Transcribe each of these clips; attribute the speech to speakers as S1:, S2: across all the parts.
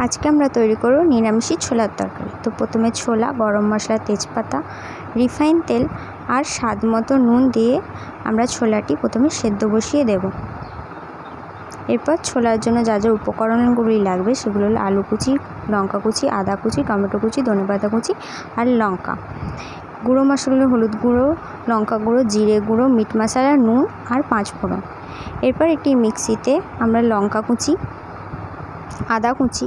S1: আজকে আমরা তৈরি করব নিরামিষী ছোলার তরকারি। তো প্রথমে ছোলা, গরম মশলা, তেজপাতা, রিফাইন তেল আর স্বাদ মতো নুন দিয়ে আমরা ছোলাটি প্রথমে সেদ্ধ বসিয়ে দেব। এরপর ছোলার জন্য যা যা উপকরণগুলি লাগবে সেগুলো হলো আলু কুচি, লঙ্কা কুচি, আদা কুচি, টমেটো কুচি, ধনেপাতা কুচি আর লঙ্কা। গুঁড়ো মশলা হলুদ গুঁড়ো, লঙ্কা গুঁড়ো, জিরে গুঁড়ো, মিট মশলা, নুন আর 5 ফোড়ন। এরপর একটি মিক্সিতে আমরা লঙ্কা কুচি, আদা কুচি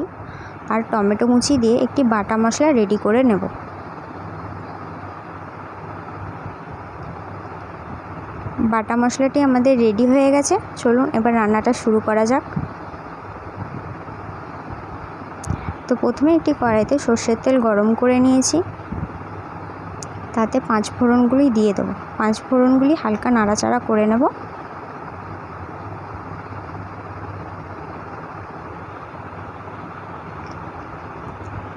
S1: আর টমেটো কুচি দিয়ে একটি বাটা মশলা রেডি করে নেব। বাটা মশলাটি আমাদের রেডি হয়ে গেছে। চলুন এবার রান্নাটা শুরু করা যাক। তো প্রথমে একটি কড়াইতে সর্ষের তেল গরম করে নিয়েছি, তাতে 5 ফোড়নগুলি দিয়ে দেবো। 5 ফোড়নগুলি হালকা নাড়াচাড়া করে নেব।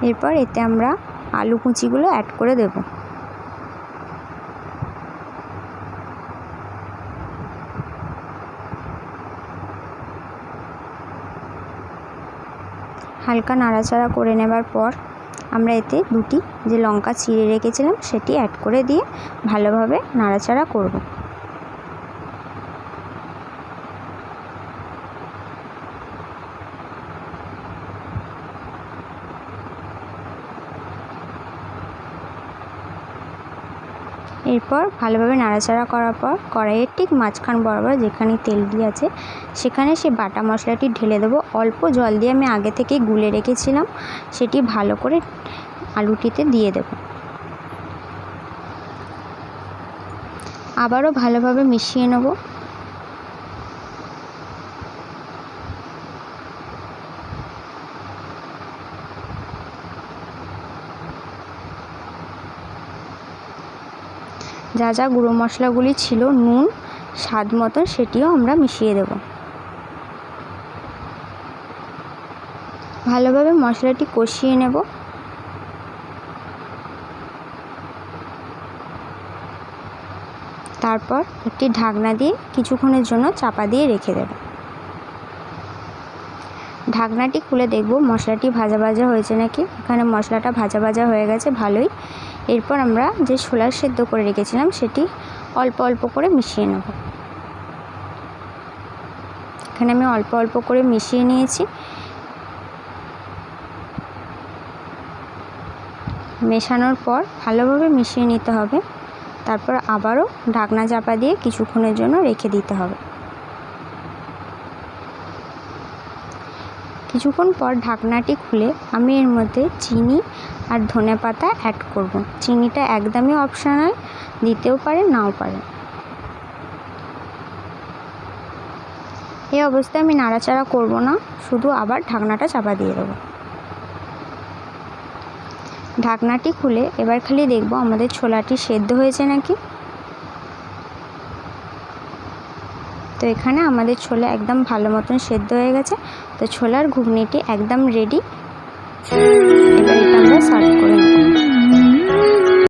S1: এরপর এতে আমরা আলু কুচিগুলো অ্যাড করে দেব। হালকা নাড়াচাড়া করে নেবার পর আমরা এতে দুটি যে লঙ্কা চিড়ে রেখেছিলাম সেটি অ্যাড করে দিয়ে ভালোভাবে নাড়াচাড়া করব। এরপর ভালোভাবে নাড়াচাড়া করার পর কড়াইয়ের ঠিক মাঝখান বরাবর যেখানে তেলটি আছে সেখানে সে বাটা মশলাটি ঢেলে দেবো। অল্প জল দিয়ে আমি আগে থেকেই গুলে রেখেছিলাম, সেটি ভালো করে আলুটিতে দিয়ে দেব। আবারও ভালোভাবে মিশিয়ে নেব। যা যা গুঁড়ো মশলাগুলি ছিল, নুন স্বাদ মতন, সেটিও আমরা মিশিয়ে দেব। ভালোভাবে মশলাটি কষিয়ে নেব। তারপর একটি ঢাকনা দিয়ে কিছুক্ষণের জন্য চাপা দিয়ে রেখে দেব। ঢাকনাটি খুলে দেখব মশলাটি ভাজা ভাজা হয়েছে নাকি। এখানে মশলাটা ভাজা ভাজা হয়ে গেছে ভালোই। এরপর আমরা যে ছোলা সেদ্ধ করে রেখেছিলাম সেটি অল্প অল্প করে মিশিয়ে নেব। এখানে আমি অল্প অল্প করে মিশিয়ে নিয়েছি। মেশানোর পর ভালোভাবে মিশিয়ে নিতে হবে। তারপর আবারও ঢাকনা চাপা দিয়ে কিছুক্ষণের জন্য রেখে দিতে হবে। কিছুক্ষণ পর ঢাকনাটি খুলে আমি এর মধ্যে চিনি আর ধনেপাতা অ্যাড করব। চিনিটা একদমই অপশনাল, দিতেও পারেন নাও পারেন। এই অবস্থায় আমি নাড়াচাড়া করব না, শুধু আবার ঢাকনাটা চাপা দিয়ে দেবো। ঢাকনাটি খুলে এবার খালি দেখব আমাদের ছোলাটি সেদ্ধ হয়েছে নাকি। তো এখানে আমাদের ছোলা একদম ভালো মতন সেদ্ধ হয়ে গেছে। তো ছোলার ঘুগনিটি একদম রেডি। এবার এটা আমরা সার্ভ করে নেব।